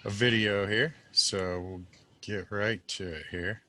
a video here, so we'll get right to it here.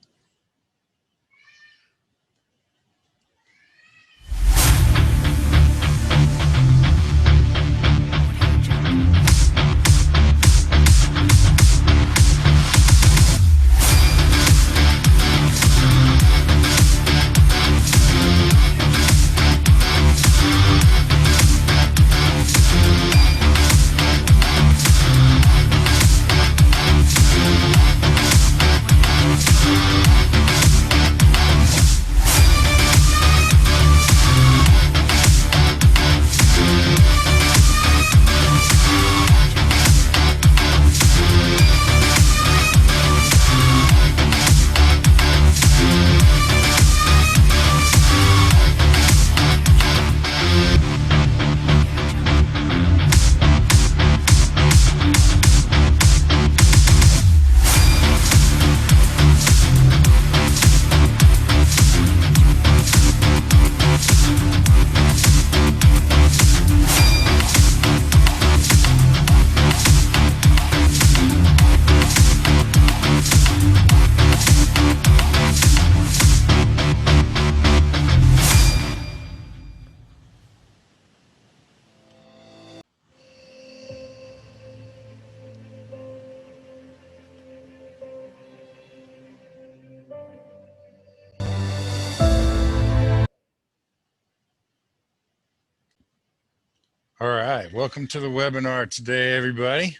All right, welcome to the webinar today, everybody.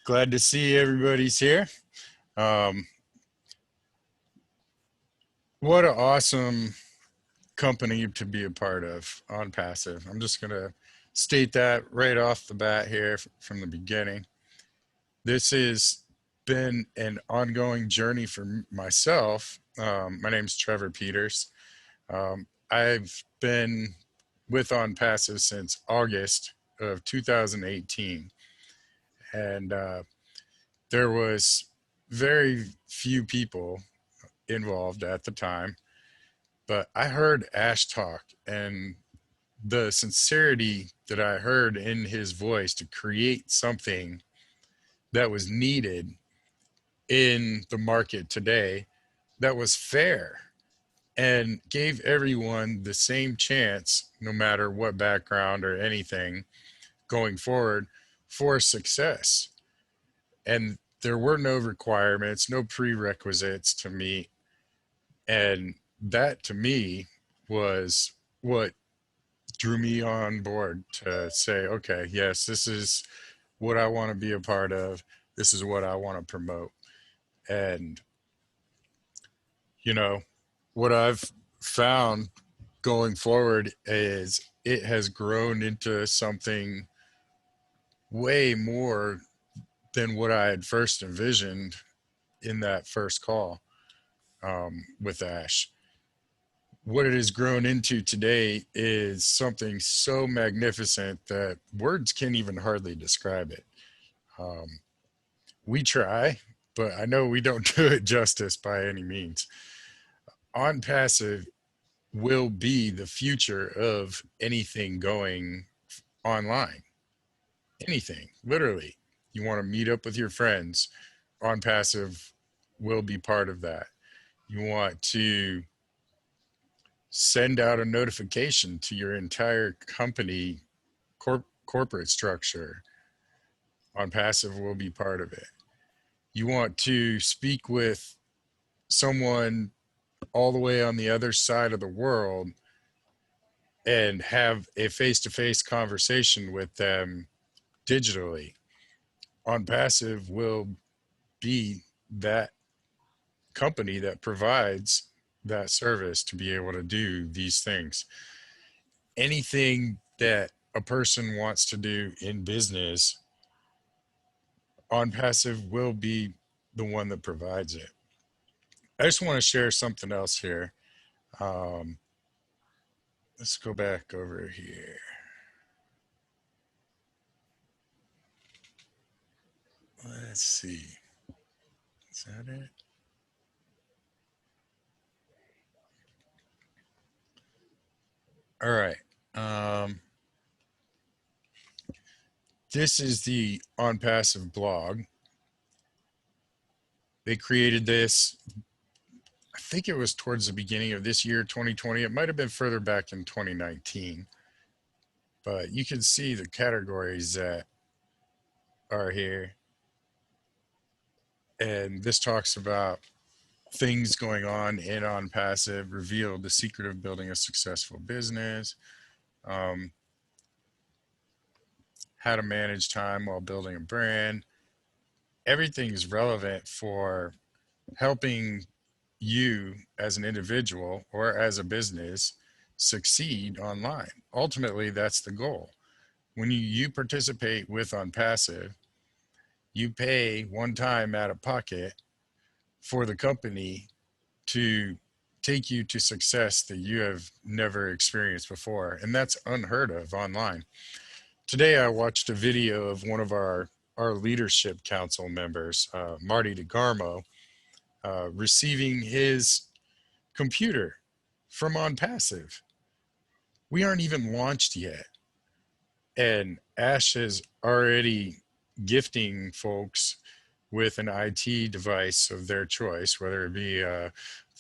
Glad to see everybody's here. What an awesome company to be a part of, Onpassive. I'm just going to state that right off the bat here from the beginning. This has been an ongoing journey for myself. My name is Trevor Peters. I've been with Onpassive since August of 2018. And there was very few people involved at the time, but I heard Ash talk, and the sincerity that I heard in his voice to create something that was needed in the market today that was fair and gave everyone the same chance, no matter what background or anything, going forward for success. And there were no requirements, no prerequisites to meet. And that to me was what drew me on board to say, okay, yes, this is what I want to be a part of. This is what I want to promote. And, you know, what I've found going forward is it has grown into something way more than what I had first envisioned in that first call with Ash. What it has grown into today is something so magnificent that words can't even hardly describe it. Um, we try, but I know we don't do it justice by any means. Onpassive will be the future of anything going online. Anything, literally. You want to meet up with your friends, Onpassive will be part of that. You want to send out a notification to your entire company corporate structure, Onpassive will be part of it. You want to speak with someone all the way on the other side of the world and have a face-to-face conversation with them digitally. Onpassive will be that company that provides that service to be able to do these things. Anything that a person wants to do in business, Onpassive will be the one that provides it. I just want to share something else here. Let's go back over here. Let's see. Is that it? All right. This is the Onpassive blog. They created this, I think it was towards the beginning of this year, 2020. It might have been further back in 2019, but you can see the categories that are here. And this talks about things going on passive, revealed the secret of building a successful business, um, how to manage time while building a brand. Everything is relevant for helping you as an individual or as a business succeed online. Ultimately, that's the goal. When you participate with Onpassive, you pay one time out of pocket for the company to take you to success that you have never experienced before. And that's unheard of online. Today, I watched a video of one of our leadership council members, Marty DeGarmo, receiving his computer from Onpassive. We aren't even launched yet. And Ash is already gifting folks with an IT device of their choice, whether it be the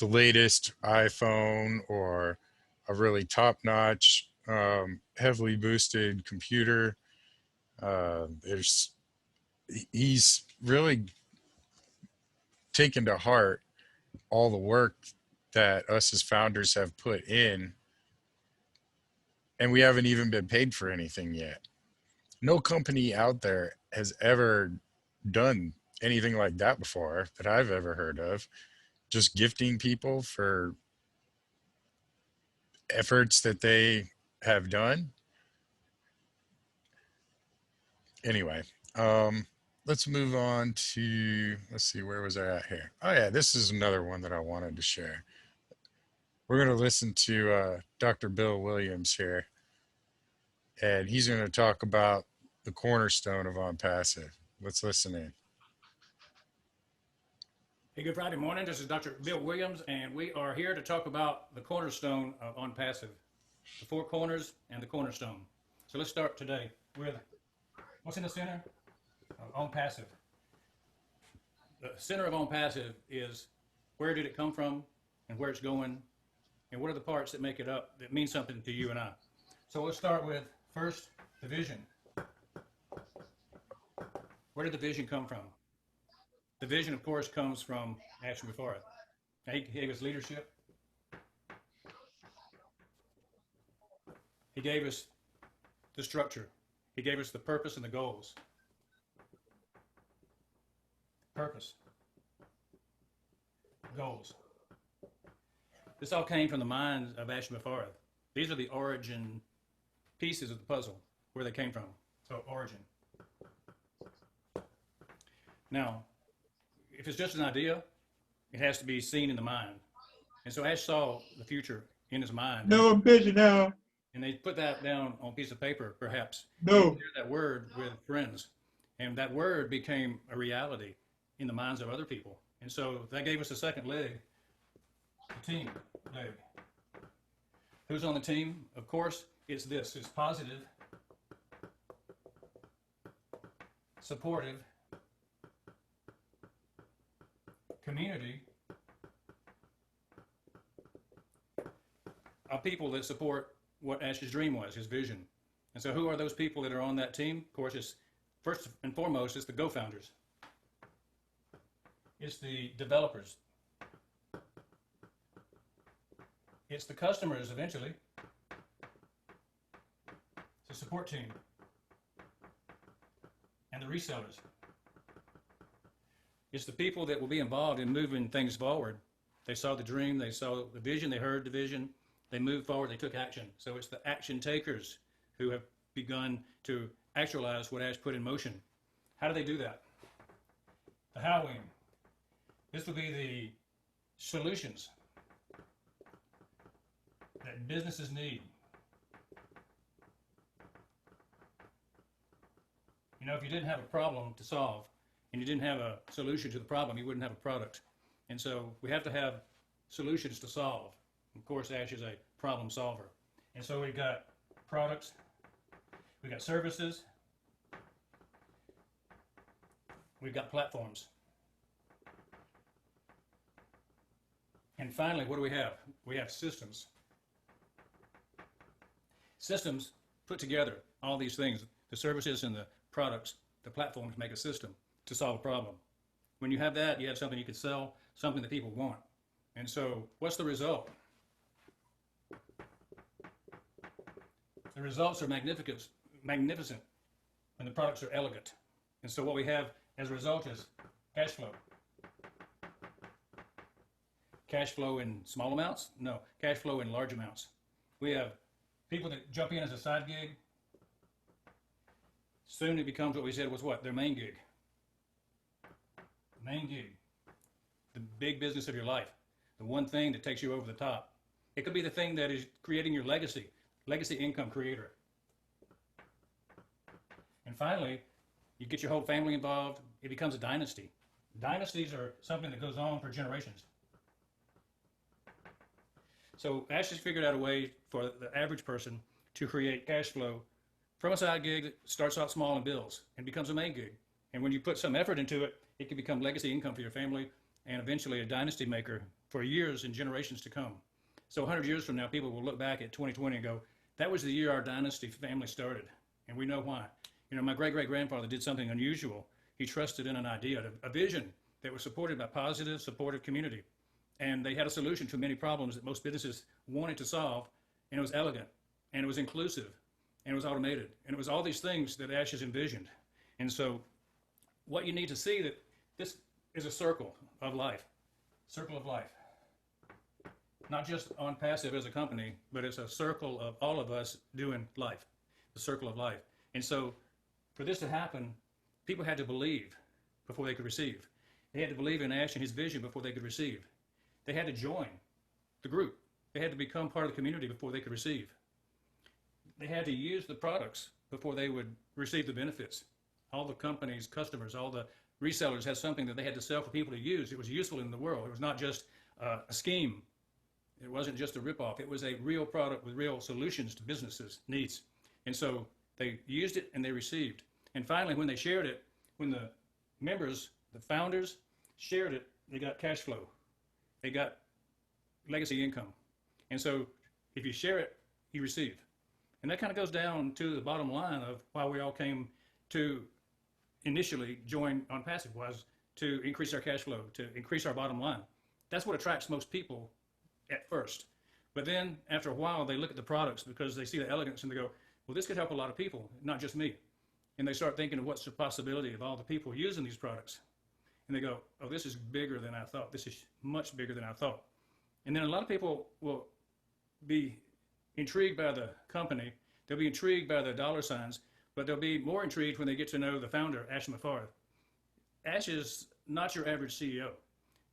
latest iPhone or a really top-notch, heavily boosted computer. He's really taken to heart all the work that us as founders have put in, and we haven't even been paid for anything yet. No company out there has ever done anything like that before that I've ever heard of. Just gifting people for efforts that they have done. Anyway, let's move on to, let's see, where was I at here? Oh yeah, this is another one that I wanted to share. We're going to listen to Dr. Bill Williams here, and he's going to talk about the cornerstone of Onpassive. Let's listen in. Hey, good Friday morning. This is Dr. Bill Williams, and we are here to talk about the cornerstone of Onpassive, the four corners and the cornerstone. So let's start today with what's in the center of Onpassive. The center of Onpassive is where did it come from and where it's going, and what are the parts that make it up that mean something to you and I. So let's start with first the vision. Where did the vision come from? The vision, of course, comes from Action Before It. He gave us leadership. He gave us the structure. He gave us the purpose and the goals. Purpose. Goals. This all came from the mind of Action Before It. These are the origin pieces of the puzzle, where they came from. So, origin. Now, if it's just an idea, it has to be seen in the mind. And so Ash saw the future in his mind. No vision now. And they put that down on a piece of paper, perhaps. No. And share that word with friends. And that word became a reality in the minds of other people. And so that gave us a second leg, the team leg. Who's on the team? Of course, it's this. It's positive, supportive, community are people that support what Ash's dream was, his vision. And so who are those people that are on that team? Of course, it's first and foremost, it's the go-founders. It's the developers. It's the customers eventually. It's the support team. And the resellers. It's the people that will be involved in moving things forward. They saw the dream, they saw the vision, they heard the vision, they moved forward, they took action. So it's the action takers who have begun to actualize what Ash put in motion. How do they do that? The how wing. This will be the solutions that businesses need. You know, if you didn't have a problem to solve, and you didn't have a solution to the problem, you wouldn't have a product. And so we have to have solutions to solve. Of course, Ash is a problem solver. And so we've got products, we've got services, we've got platforms. And finally, what do we have? We have systems. Systems put together all these things, the services and the products, the platforms make a system to solve a problem. When you have that, you have something you can sell, something that people want. And so what's the result? The results are magnificent, and the products are elegant. And so what we have as a result is cash flow. Cash flow in small amounts? No, cash flow in large amounts. We have people that jump in as a side gig. Soon it becomes what we said was what? Their main gig. Main gig. The big business of your life. The one thing that takes you over the top. It could be the thing that is creating your legacy income creator. And finally, you get your whole family involved. It becomes a dynasty. Dynasties are something that goes on for generations. So Ashley's figured out a way for the average person to create cash flow from a side gig that starts out small and builds and becomes a main gig. And when you put some effort into it, it can become legacy income for your family and eventually a dynasty maker for years and generations to come. So 100 years from now, people will look back at 2020 and go, that was the year our dynasty family started. And we know why. You know, my great-great-grandfather did something unusual. He trusted in an idea, a vision that was supported by positive, supportive community. And they had a solution to many problems that most businesses wanted to solve, and it was elegant, and it was inclusive, and it was automated, and it was all these things that Ash has envisioned. And so what you need to see that this is a circle of life, not just Onpassive as a company, but it's a circle of all of us doing life, the circle of life. And so for this to happen, people had to believe before they could receive. They had to believe in Ash and his vision before they could receive. They had to join the group. They had to become part of the community before they could receive. They had to use the products before they would receive the benefits. All the companies, customers, all the resellers had something that they had to sell for people to use. It was useful in the world. It was not just a scheme. It wasn't just a ripoff. It was a real product with real solutions to businesses' needs. And so they used it and they received. And finally, when they shared it, when the members, the founders, shared it, they got cash flow. They got legacy income. And so if you share it, you receive. And that kind of goes down to the bottom line of why we all came to initially join Onpassive, was to increase our cash flow, to increase our bottom line. That's what attracts most people at first. But then after a while, they look at the products because they see the elegance and they go, well, this could help a lot of people, not just me. And they start thinking of what's the possibility of all the people using these products. And they go, oh, this is bigger than I thought. This is much bigger than I thought. And then a lot of people will be intrigued by the company. They'll be intrigued by the dollar signs, but they'll be more intrigued when they get to know the founder, Ash Mafarth. Ash is not your average CEO.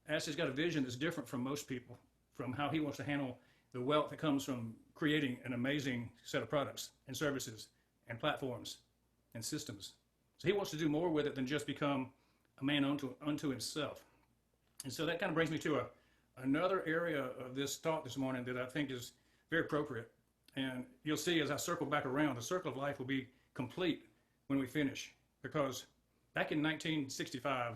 Ash has got a vision that's different from most people, from how he wants to handle the wealth that comes from creating an amazing set of products and services and platforms and systems. So he wants to do more with it than just become a man unto himself. And so that kind of brings me to another area of this talk this morning that I think is very appropriate. And you'll see as I circle back around, the circle of life will be complete when we finish. Because back in 1965,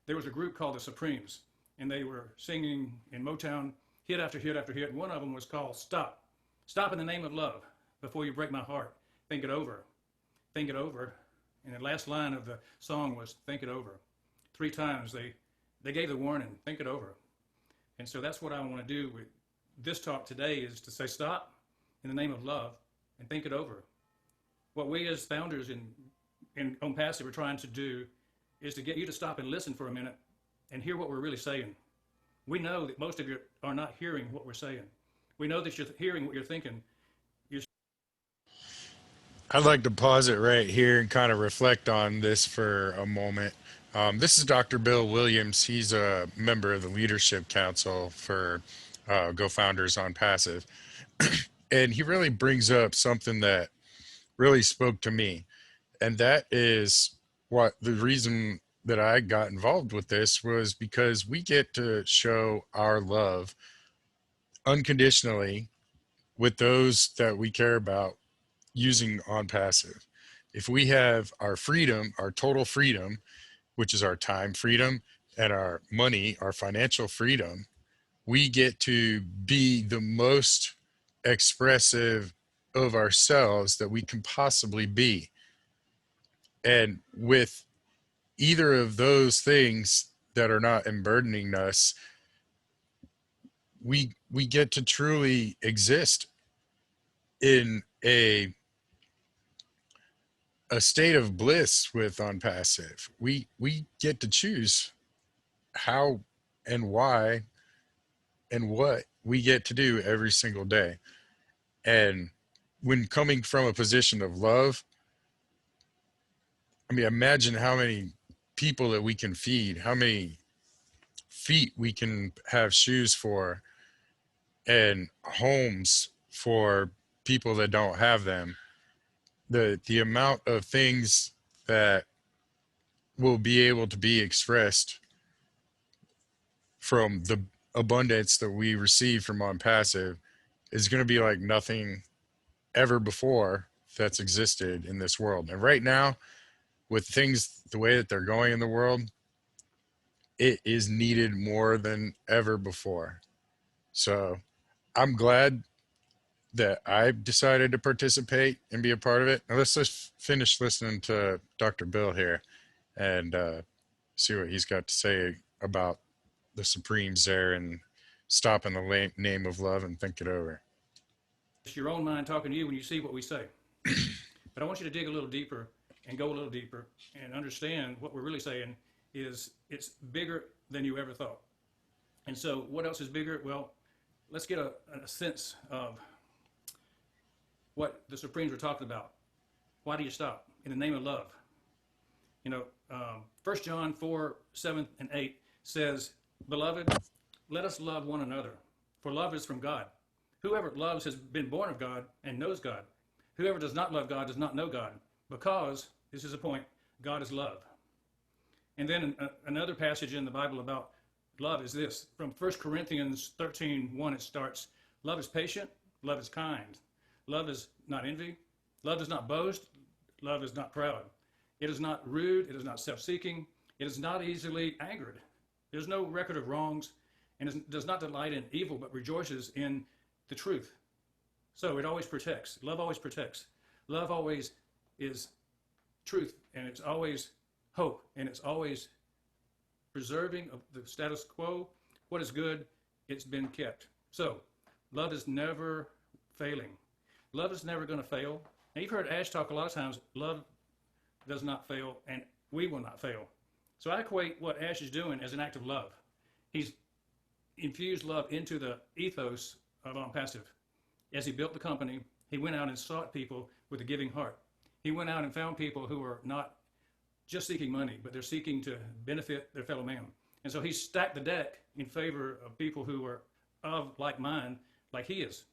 there was a group called the Supremes, and they were singing in Motown hit after hit after hit. And one of them was called Stop. Stop in the name of love before you break my heart. Think it over. Think it over. And the last line of the song was think it over. 3 times they gave the warning, think it over. And so that's what I want to do with this talk today, is to say stop in the name of love and think it over. What we as founders in Onpassive are trying to do is to get you to stop and listen for a minute and hear what we're really saying. We know that most of you are not hearing what we're saying. We know that you're hearing what you're thinking. I'd like to pause it right here and kind of reflect on this for a moment. This is Dr. Bill Williams. He's a member of the Leadership Council for Go Founders Onpassive. And he really brings up something that really spoke to me. And that is what the reason that I got involved with this was because we get to show our love unconditionally with those that we care about using Onpassive. If we have our freedom, our total freedom, which is our time freedom and our money, our financial freedom, we get to be the most expressive of ourselves that we can possibly be. And with either of those things that are not emburdening us, we get to truly exist in a state of bliss with Onpassive. We get to choose how and why and what we get to do every single day. And when coming from a position of love, I mean, imagine how many people that we can feed, how many feet we can have shoes for, and homes for people that don't have them. The amount of things that will be able to be expressed from the abundance that we receive from Onpassive is going to be like nothing ever before that's existed in this world. And right now, with things the way that they're going in the world, it is needed more than ever before. So I'm glad that I decided to participate and be a part of it. Now let's just finish listening to Dr. Bill here and see what he's got to say about the Supremes there and stop in the name of love and think it over. It's your own mind talking to you when you see what we say. But I want you to dig a little deeper and go a little deeper and understand what we're really saying is it's bigger than you ever thought. And so what else is bigger? Well, let's get a sense of what the Supremes were talking about. Why do you stop? In the name of love. You know, 1 John 4, 7 and 8 says, Beloved, let us love one another, for love is from God. Whoever loves has been born of God and knows God. Whoever does not love God does not know God, because, this is the point, God is love. And then another passage in the Bible about love is this. From 1 Corinthians 13:1, it starts, Love is patient, love is kind. Love is not envy. Love does not boast. Love is not proud. It is not rude. It is not self-seeking. It is not easily angered. There's no record of wrongs, and it does not delight in evil, but rejoices in the truth. So it always protects. Love always protects. Love always is truth, and it's always hope, and it's always preserving of the status quo. What is good, it's been kept. So love is never failing. Love is never going to fail. Now, you've heard Ash talk a lot of times, love does not fail, and we will not fail. So I equate what Ash is doing as an act of love. He's infused love into the ethos of Onpassive. As he built the company, he went out and sought people with a giving heart. He went out and found people who were not just seeking money, but they're seeking to benefit their fellow man. And so he stacked the deck in favor of people who were of like mind, like he is.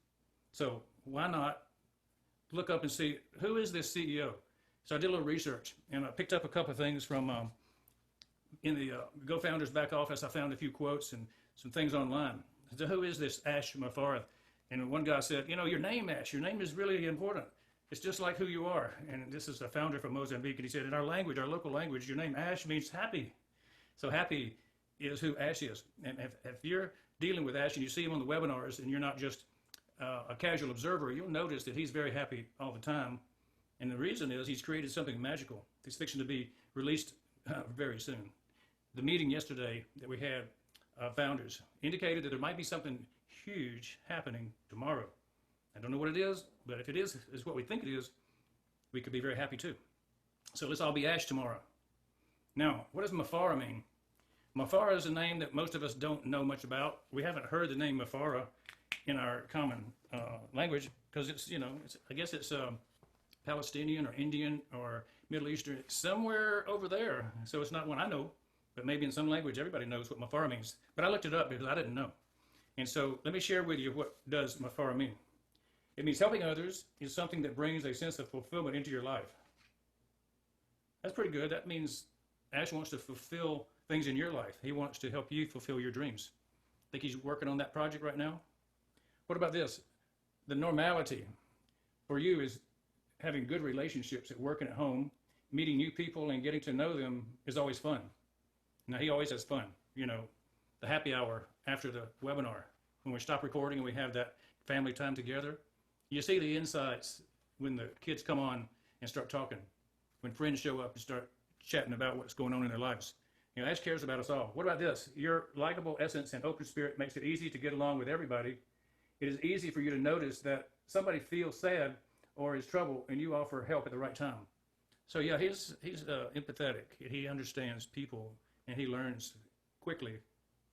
So why not look up and see, who is this CEO? So I did a little research, and I picked up a couple of things from in the Go Founders back office. I found a few quotes and some things online. So who is this Ash Mufareh? And one guy said, you know, your name, Ash, your name is really important. It's just like who you are. And this is a founder from Mozambique, and he said, in our language, our local language, your name Ash means happy. So happy is who Ash is. And if you're dealing with Ash and you see him on the webinars and you're not just a casual observer, you'll notice that he's very happy all the time. And the reason is he's created something magical. It's fixing to be released very soon. The meeting yesterday that we had, founders, indicated that there might be something huge happening tomorrow. I don't know what it is, but if it is what we think it is, we could be very happy too. So let's all be Ash tomorrow. Now, what does Mufareh mean? Mufareh is a name that most of us don't know much about. We haven't heard the name Mufareh in our common language because it's, you know, I guess it's Palestinian or Indian or Middle Eastern, somewhere over there. So it's not one I know, but maybe in some language everybody knows what Mufareh means. But I looked it up because I didn't know. And so let me share with you what does Mufareh mean. It means helping others is something that brings a sense of fulfillment into your life. That's pretty good. That means Ash wants to fulfill things in your life. He wants to help you fulfill your dreams. Think he's working on that project right now? What about this? The normality for you is having good relationships at work and at home, meeting new people and getting to know them is always fun. Now, he always has fun. You know, the happy hour after the webinar, when we stop recording and we have that family time together. You see the insights when the kids come on and start talking, when friends show up and start chatting about what's going on in their lives. You know, Ash cares about us all. What about this? Your likable essence and open spirit makes it easy to get along with everybody. It is easy for you to notice that somebody feels sad or is trouble, and you offer help at the right time. So yeah, he's empathetic. He understands people, and he learns quickly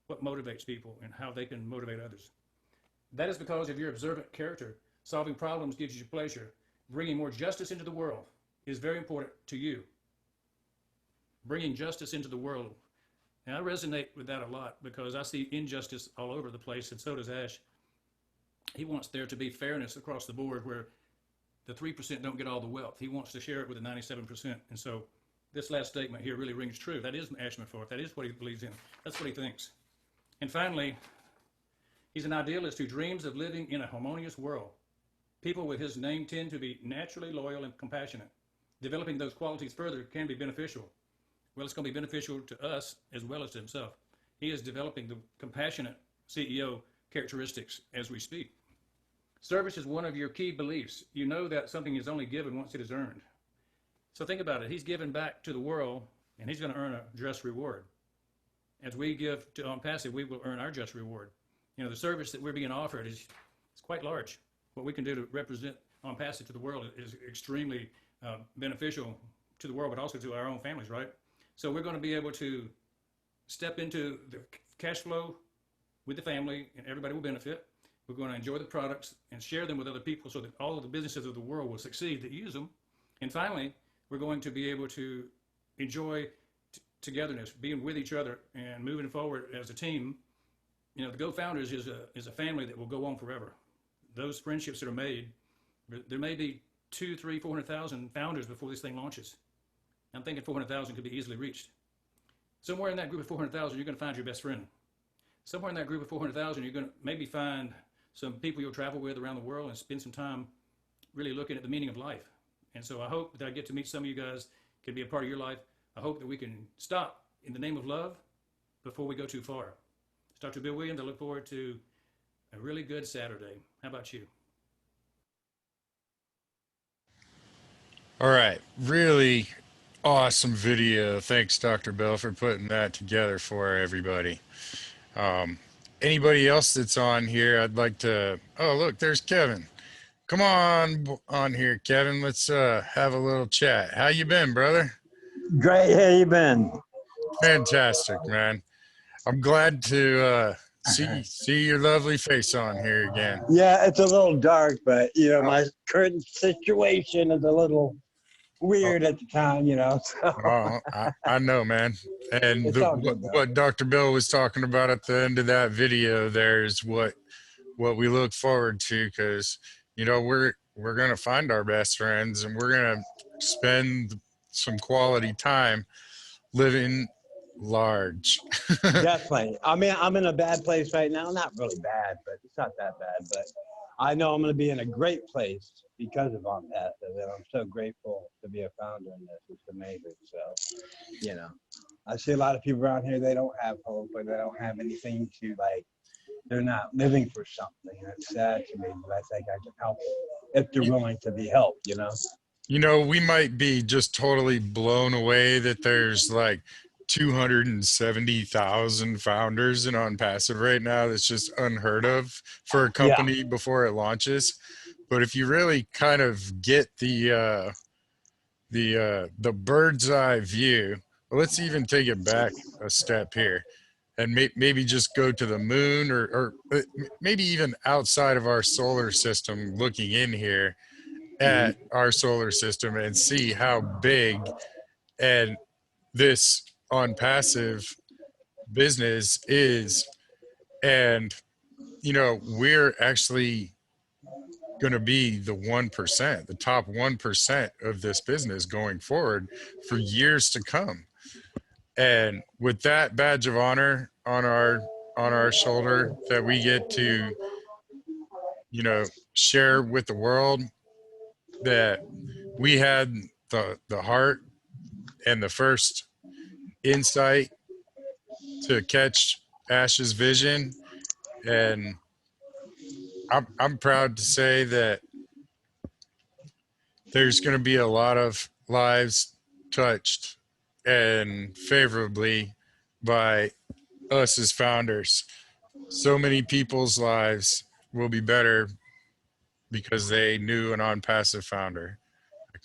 what motivates people and how they can motivate others. That is because of your observant character. Solving problems gives you pleasure. Bringing more justice into the world is very important to you. Bringing justice into the world. And I resonate with that a lot because I see injustice all over the place, and so does Ash. He wants there to be fairness across the board where the 3% don't get all the wealth. He wants to share it with the 97%. And so this last statement here really rings true. That is Ash Forth. That is what he believes in. That's what he thinks. And finally, he's an idealist who dreams of living in a harmonious world. People with his name tend to be naturally loyal and compassionate. Developing those qualities further can be beneficial. Well, it's going to be beneficial to us as well as to himself. He is developing the compassionate CEO characteristics as we speak. Service is one of your key beliefs. You know that something is only given once it is earned. So think about it. He's given back to the world, and he's going to earn a just reward. As we give to Onpassive, we will earn our just reward. You know, the service that we're being offered is quite large. What we can do to represent Onpassive to the world is extremely beneficial to the world, but also to our own families, right? So we're going to be able to step into the cash flow with the family, and everybody will benefit. We're going to enjoy the products and share them with other people so that all of the businesses of the world will succeed that use them. And finally, we're going to be able to enjoy togetherness, being with each other and moving forward as a team. You know, the Go Founders is a family that will go on forever. Those friendships that are made, there may be 2, 3, 400,000 founders before this thing launches. I'm thinking 400,000 could be easily reached. Somewhere in that group of 400,000, you're going to find your best friend. Somewhere in that group of 400,000, you're going to maybe find some people you'll travel with around the world and spend some time really looking at the meaning of life. And so I hope that I get to meet some of you guys, can be a part of your life. I hope that we can stop in the name of love before we go too far. It's Dr. Bill Williams. I look forward to a really good Saturday. How about you? All right. Really awesome video. Thanks, Dr. Bell, for putting that together for everybody. Anybody else that's on here, I'd like to, oh, look, there's Kevin. Come on here, Kevin. Let's have a little chat. How you been, brother? Great. How you been? Fantastic, man. I'm glad to see your lovely face on here again. Yeah, it's a little dark, but you know, my current situation is a little Oh, weird at the time, you know. So oh, I know, man. And it's all good though. what Dr. Bill was talking about at the end of that video there is what we look forward to, because you know we're gonna find our best friends and we're gonna spend some quality time living large. Definitely. I mean, I'm in a bad place right now. Not really bad, but it's not that bad. But I know I'm going to be in a great place because of Onpassive, and I'm so grateful to be a founder in this. It's amazing. So, you know, I see a lot of people around here. They don't have hope, or they don't have anything to like. They're not living for something. And it's sad to me, but I think I can help if they're willing to be helped. You know. You know, we might be just totally blown away that there's like 270,000 founders in Onpassive right now. That's just unheard of for a Yeah. company before it launches. But if you really kind of get the bird's eye view, well, let's even take it back a step here and maybe just go to the moon, or maybe even outside of our solar system, looking in here at our solar system and see how big and this Onpassive business is. And you know, we're actually going to be the 1%, the top 1% of this business going forward for years to come. And with that badge of honor on our shoulder that we get to, you know, share with the world, that we had the heart and the first insight to catch Ash's vision and I'm proud to say that there's going to be a lot of lives touched and favorably by us as founders. So many people's lives will be better because they knew an on passive founder.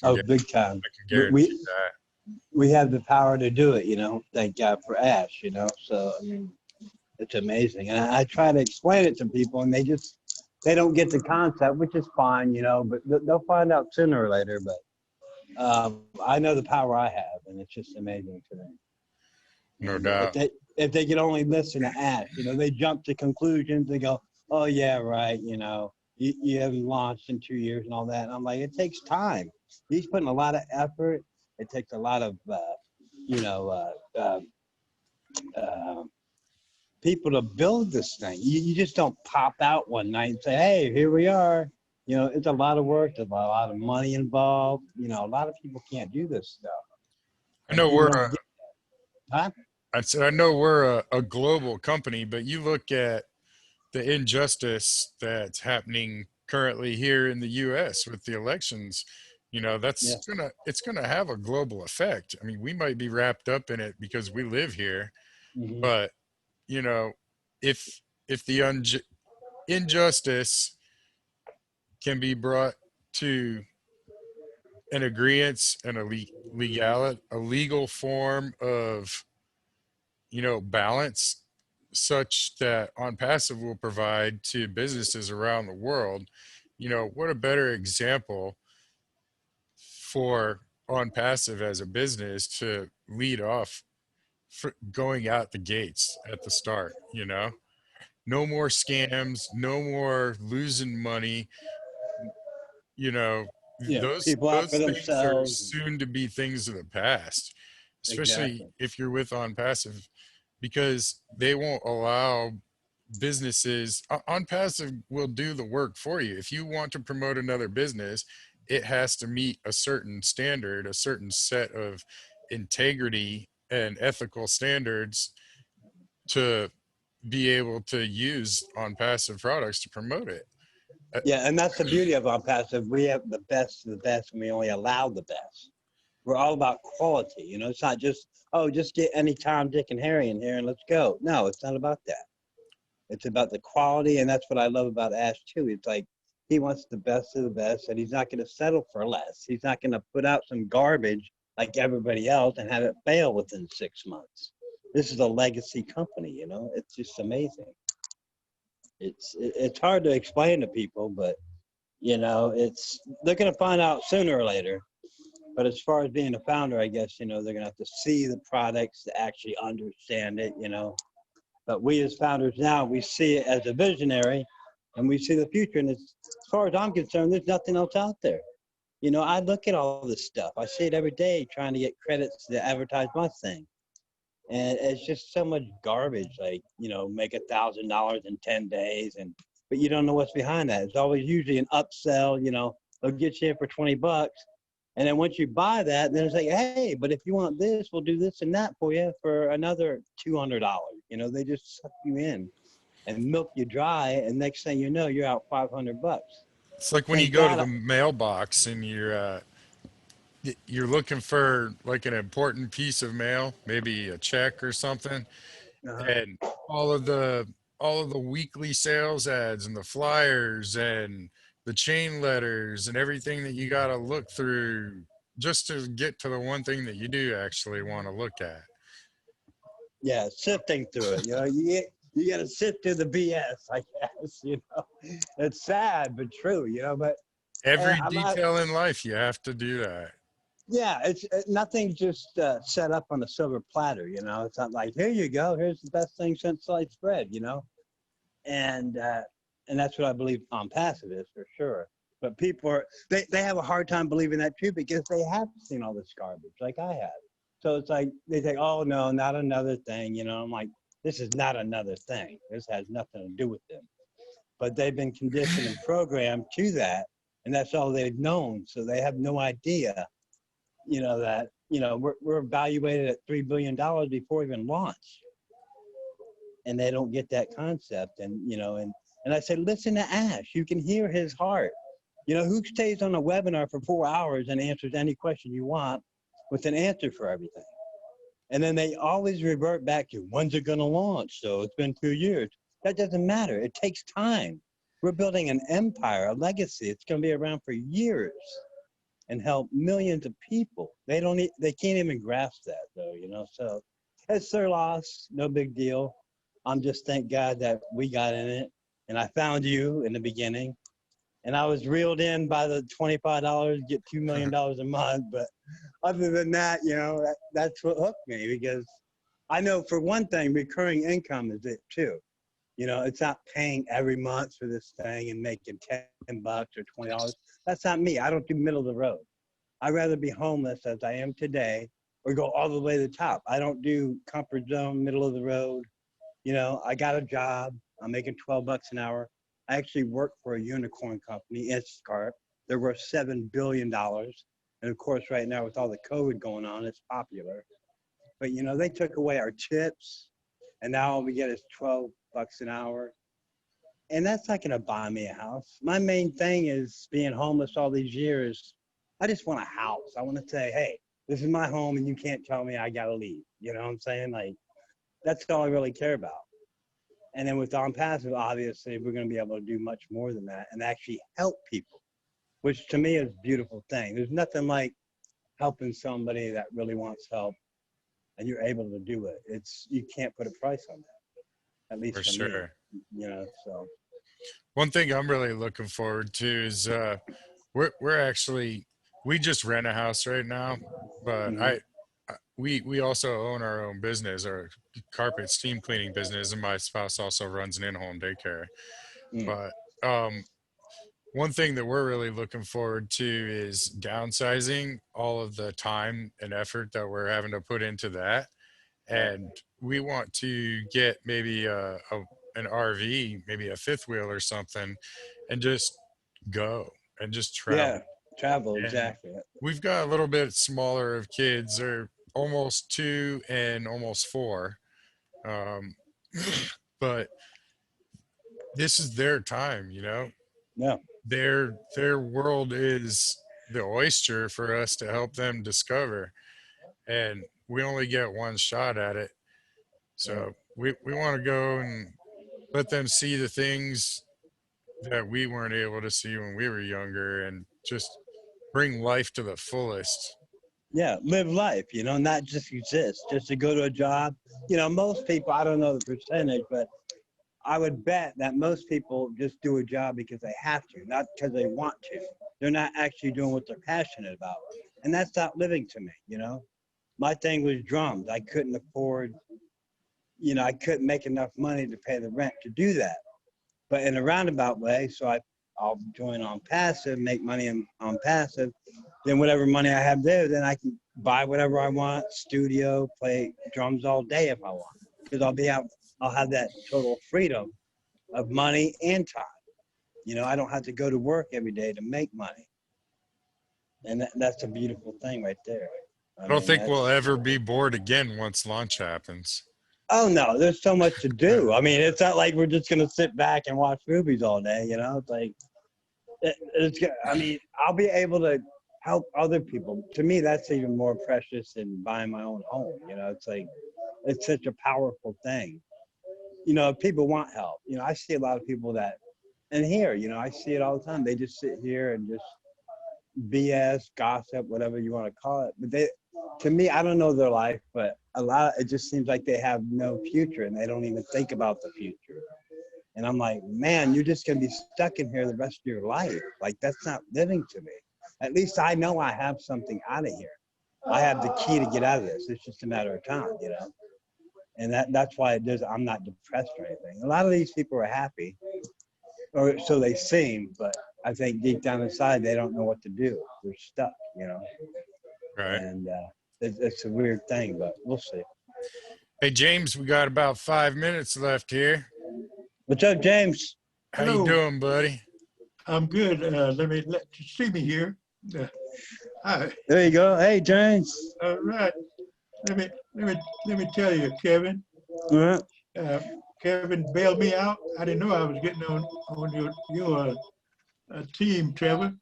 Oh, big time. I can We, guarantee we that. we have the power to do it, Thank God for Ash, So I mean, it's amazing, and I try to explain it to people, and they don't get the concept, which is fine, But they'll find out sooner or later. But I know the power I have, and it's just amazing to me. No And if doubt. they could only listen to Ash, they jump to conclusions. They go, "Oh yeah, right," You haven't launched in 2 years and all that. And I'm like, it takes time. He's putting a lot of effort. It takes a lot of, you know, uh, people to build this thing. You just don't pop out one night and say, "Hey, here we are." It's a lot of work. There's a lot of money involved. A lot of people can't do this stuff, I and know people we're don't a, get, huh? I said I know we're a global company, but you look at the injustice that's happening currently here in the US with the elections, Yeah. it's gonna have a global effect. I mean, we might be wrapped up in it because we live here, Hmm. but you know, if the injustice can be brought to an agreement and a legal form of balance, such that on passive will provide to businesses around the world. What a better example for on passive as a business to lead off for going out the gates at the start. No more scams, no more losing money. you know Yeah. People out for those things are themselves. soon to be things of the past, especially Exactly. if you're with on passive, because they won't allow businesses. On passive will do the work for you. If you want to promote another business, it has to meet a certain standard, a certain set of integrity and ethical standards to be able to use on passive products to promote it. Yeah, and that's the beauty of our passive. We have the best of the best, and we only allow the best. We're all about quality. It's not just, oh, just get any Tom, Dick, and Harry in here and let's go. No, it's not about that. It's about the quality, and that's what I love about Ash too. It's like he wants the best of the best, and he's not going to settle for less. He's not going to put out some garbage like everybody else and have it fail within 6 months. This is a legacy company. It's just amazing. It's hard to explain to people, but it's they're going to find out sooner or later. But as far as being a founder, I guess they're going to have to see the products to actually understand it. But we as founders now, we see it as a visionary, and we see the future. And as far as I'm concerned, there's nothing else out there. I look at all this stuff. I see it every day trying to get credits to advertise my thing. And it's just so much garbage, like, make $1,000 in 10 days. But you don't know what's behind that. It's always usually an upsell, they'll get you in for 20 bucks. And then once you buy that, then it's like, hey, but if you want this, we'll do this and that for you for another $200. They just suck you in and milk you dry. And next thing you know, you're out 500 bucks. It's like when you Thank go to God. the mailbox and you're looking for like an important piece of mail, maybe a check or something, Uh-huh. and all of the all of the weekly sales ads and the flyers and the chain letters and everything that you got to look through just to get to the one thing that you do actually want to look at. Yeah, sifting through it. You got to sift through the BS, I guess. It's sad but true. But Every I'm not. detail in life, you have to do that. Yeah, it's nothing just set up on a silver platter. It's not like, here you go, here's the best thing since sliced bread. And that's what I believe on passive is for sure. But people they have a hard time believing that too, because they have seen all this garbage like I have. So it's like they think, oh no, not another thing. I'm like, this is not another thing. This has nothing to do with them. But they've been conditioned and programmed to that, and that's all they've known. So they have no idea, that we're evaluated at $3 billion before even launch, and they don't get that concept. And And I said, listen to Ash. You can hear his heart. You know, who stays on a webinar for 4 hours and answers any question you want with an answer for everything? And then they always revert back to, when's it going to launch? So it's been 2 years. That doesn't matter. It takes time. We're building an empire, a legacy. It's going to be around for years and help millions of people. They can't even grasp that though, you know? So it's their loss, no big deal. I'm just thank God that we got in it. And I found you in the beginning. And I was reeled in by the $25, get $2 million a month. But other than that, you know, that's what hooked me, because I know for one thing, recurring income is it too. You know, it's not paying every month for this thing and making $10 or $20. That's not me. I don't do middle of the road. I'd rather be homeless as I am today or go all the way to the top. I don't do comfort zone, middle of the road. You know, I got a job. I'm making $12 an hour. I actually work for a unicorn company, Instacart. They're worth $7 billion. And of course, right now with all the COVID going on, it's popular. But, you know, they took away our tips, and now all we get is $12 an hour. And that's not going to buy me a house. My main thing is being homeless all these years. I just want a house. I want to say, hey, this is my home and you can't tell me I got to leave. You know what I'm saying? Like, that's all I really care about. And then with Onpassive, obviously, we're going to be able to do much more than that and actually help people, which to me is a beautiful thing. There's nothing like helping somebody that really wants help and you're able to do it. You can't put a price on that, at least For for me, sure. you know, so. One thing I'm really looking forward to is we're actually we just rent a house right now, but Mhm. we also own our own business, our carpet steam cleaning business, and my spouse also runs an in-home daycare. Mm. But one thing that we're really looking forward to is downsizing all of the time and effort that we're having to put into that, and we want to get maybe an RV, maybe a fifth wheel or something, and just go and just Yeah, travel. travel, And exactly. we've got a little bit smaller of kids. They're almost 2 and almost 4. Um, but this is their time, you know. Yeah, Their world is the oyster for us to help them discover, and we only get one shot at it. yeah. So we want to go and let them see the things that we weren't able to see when we were younger, and just bring life to the fullest. Yeah, live life, you know, not just exist, just to go to a job. You know, most people, I don't know the percentage, but I would bet that most people just do a job because they have to, not because they want to. They're not actually doing what they're passionate about. And that's not living to me, you know. My thing was drums. I couldn't afford, you know, I couldn't make enough money to pay the rent to do that. But in a roundabout way, so I'll join Onpassive, make money on passive. Then whatever money I have there, then I can buy whatever I want, studio, play drums all day if I want. Because I'll have that total freedom of money and time. You know, I don't have to go to work every day to make money. And that's a beautiful thing right there. I I don't mean, think we'll that's, ever be bored again once launch happens. oh no, there's so much to do. I mean, it's not like we're just going to sit back and watch movies all day, you know? It's like, I mean, I'll be able to help other people. To me, that's even more precious than buying my own home. You know, it's like, it's such a powerful thing. You know, people want help. You know, I see a lot of people that, and here, you know, I see it all the time. They just sit here and just BS, gossip, whatever you want to call it. But to me, I don't know their life, but it just seems like they have no future and they don't even think about the future. And I'm like, man, you're just going to be stuck in here the rest of your life. Like, that's not living to me. At least I know I have something out of here. I have the key to get out of this. It's just a matter of time, you know? And that's why I'm not depressed or anything. A lot of these people are happy, or so they seem, but I think deep down inside, they don't know what to do. They're stuck, you know? Right. And it's a weird thing, but we'll see. Hey James, we got about 5 minutes left here. What's up, James? How you Hello, doing, buddy? I'm good. Let you see me here. Hi. There you go. Hey, James. All right. Let me tell you, Kevin. All right. Uh, Kevin bailed me out. I didn't know I was getting on your team, Trevor.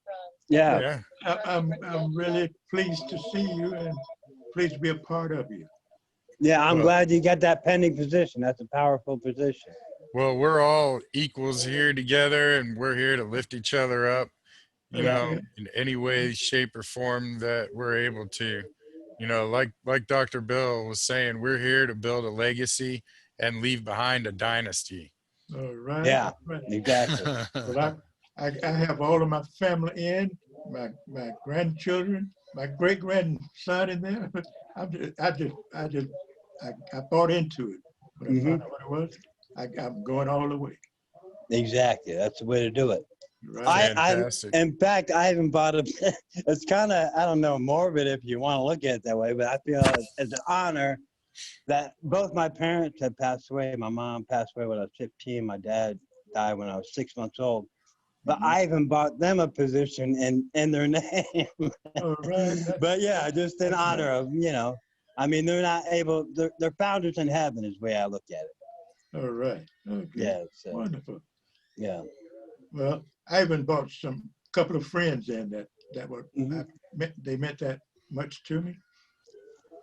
Yeah. But Yeah. I'm really pleased to see you and pleased to be a part of you. Yeah, I'm Well, glad you got that pending position. That's a powerful position. well, we're all equals here together, and we're here to lift each other up, Yeah. in any way, shape, or form that we're able to. Like Dr. Bill was saying, we're here to build a legacy and leave behind a dynasty. All right, Yeah, all right. exactly. Well, I have all of my family in, my grandchildren, my great grandson in there. I bought into it. When I Hmm. found out what it was, I'm going all the way. Exactly. That's the way to do it. Right. I, Fantastic. in fact, I haven't bought a. It's kind of, I don't know, morbid if you want to look at it that way, but I feel it's an honor that both my parents had passed away. My mom passed away when I was 15. My dad died when I was 6 months old. But Mhm. I even bought them a position in their name. All right. But yeah, just in That's honor nice. of, I mean, they're not able, they're founders in heaven is the way I look at it. All right. Okay. Yeah. So, Wonderful. yeah. Well, I even brought some couple of friends in that were Hmm. they meant that much to me,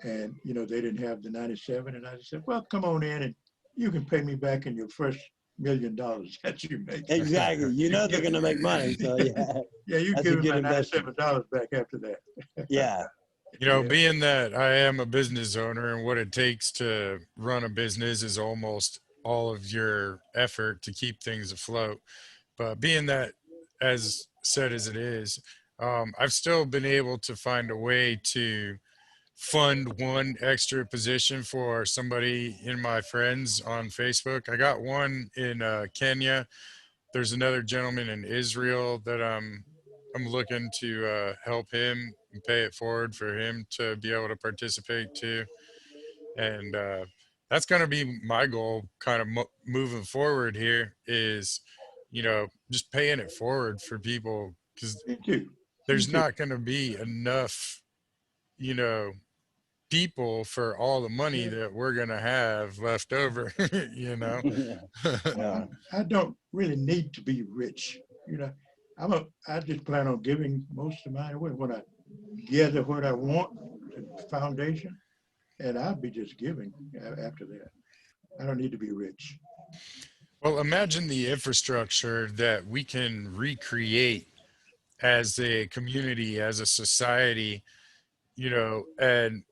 and they didn't have the 97, and I just said, well, come on in and you can pay me back in your first $1,000,000 that you make. Exactly. You You know they're give, going to make money. So, yeah, yeah, you that's a give me good my investment. $97 back after that. Yeah. Yeah, Being that I am a business owner, and what it takes to run a business is almost all of your effort to keep things afloat. But being that, as said as it is, I've still been able to find a way to fund one extra position for somebody in my friends on Facebook. I got one in Kenya. There's another gentleman in Israel that I'm looking to help him and pay it forward for him to be able to participate too. And that's going to be my goal kind of moving forward here is, just paying it forward for people, because me too. Me there's too. not going to be enough, you know, people for all the money Yeah. that we're going to have left over, you know? Yeah. Yeah. I don't really need to be rich. You know, I just plan on giving most of mine away when I gather what I want, the foundation, and I'll be just giving after that. I don't need to be rich. Well, imagine the infrastructure that we can recreate as a community, as a society, and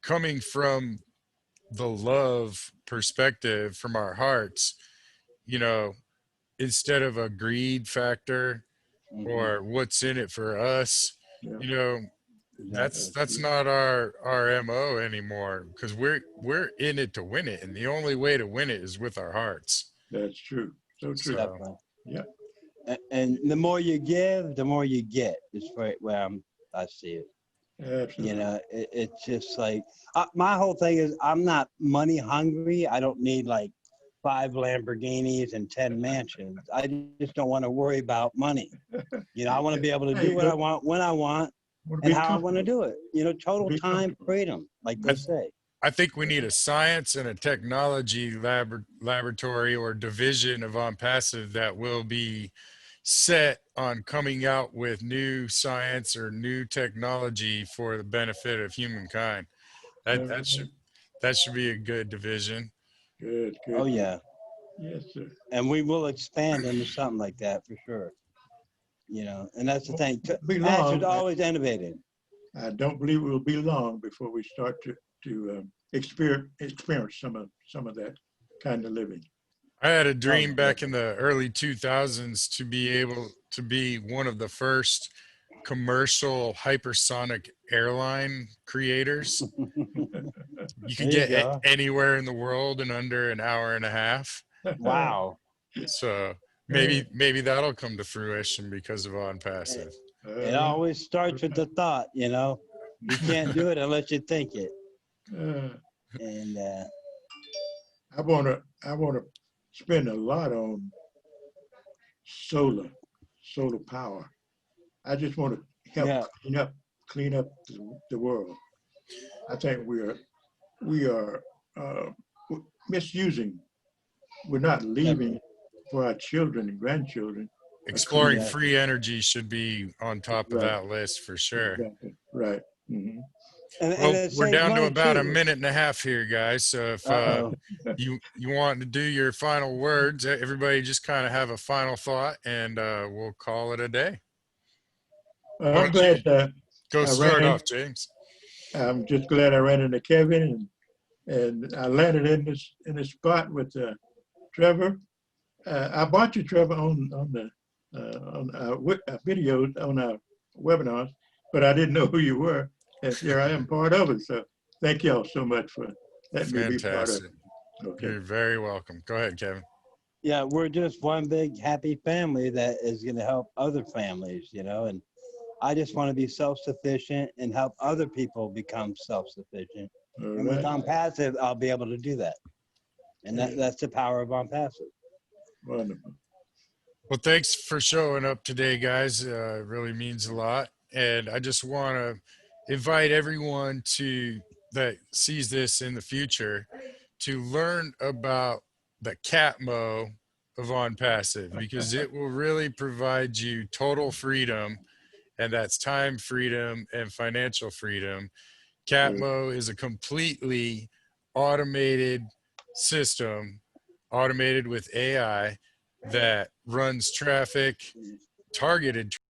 coming from the love perspective from our hearts, you know, instead of a greed factor Hmm. or what's in it for us, Yeah, you know, that's Exactly. that's that's true. not our MO anymore, because we're in it to win it, and the only way to win it is with our hearts. That's true. So true. So Definitely. Yeah, And the more you give, the more you get. Is where I see it. absolutely. It's just like my whole thing is I'm not money hungry. I don't need like 5 Lamborghinis and 10 mansions. I just don't want to worry about money. I want to be able to There do you what go. I want when I want Want to and be how I want to comfortable. do it. Total Be time comfortable. freedom, like I, they say. I think we need a science and a technology laboratory or division of Onpassive that will be set on coming out with new science or new technology for the benefit of humankind. All That that right. should that should be a good division. Good, Oh good, good. yeah, Yes, sir. and we will expand into something like that for sure. And that's the Won't thing. be Pastors long. always innovating. I don't believe it will be long before we start to experience some of that kind of living. I had a Oh, dream back in definitely. the early 2000s to be able to be one of the first commercial hypersonic airline creators. You could There you get go. anywhere in the world in under an hour and a half. Wow. So Uh, maybe that'll come to fruition because of On It, Passive. it all right. always starts with the thought. You can't do it unless you think it. Uh, And I wanna spend a lot on solar solar power. I just want to help yeah, clean up the world. I think we are uh, misusing we're not leaving for our children and grandchildren. Exploring Yeah. free energy should be on top of Right. that list for sure. Exactly. Right. Mhm. And Well, it we're saves down to money about a too. minute and a half here, guys. So if Uh-oh. you want to do your final words, everybody just kind of have a final thought, and we'll call it a day. Why I'm don't you glad that go I ran start in. off, James? I'm just glad I ran into Kevin and I landed in this spot with Trevor. I bought you, Trevor, on videos on our webinars, but I didn't know who you were, and here I am part of it. So thank y'all so much for letting me be part of Fantastic. it. Okay. You're very welcome. Go ahead, Kevin. Yeah, we're just one big happy family that is going to help other families, you know, and I just want to be self-sufficient and help other people become self-sufficient. All And with right. Onpassive, I'll be able to do that. And that's the power of Onpassive. Wonderful. Well, thanks for showing up today, guys. It really means a lot. And I just want to invite everyone to that sees this in the future to learn about the Catmo of Onpassive, because it will really provide you total freedom, and that's time freedom and financial freedom. Catmo is a completely automated system, automated with AI, that runs traffic, targeted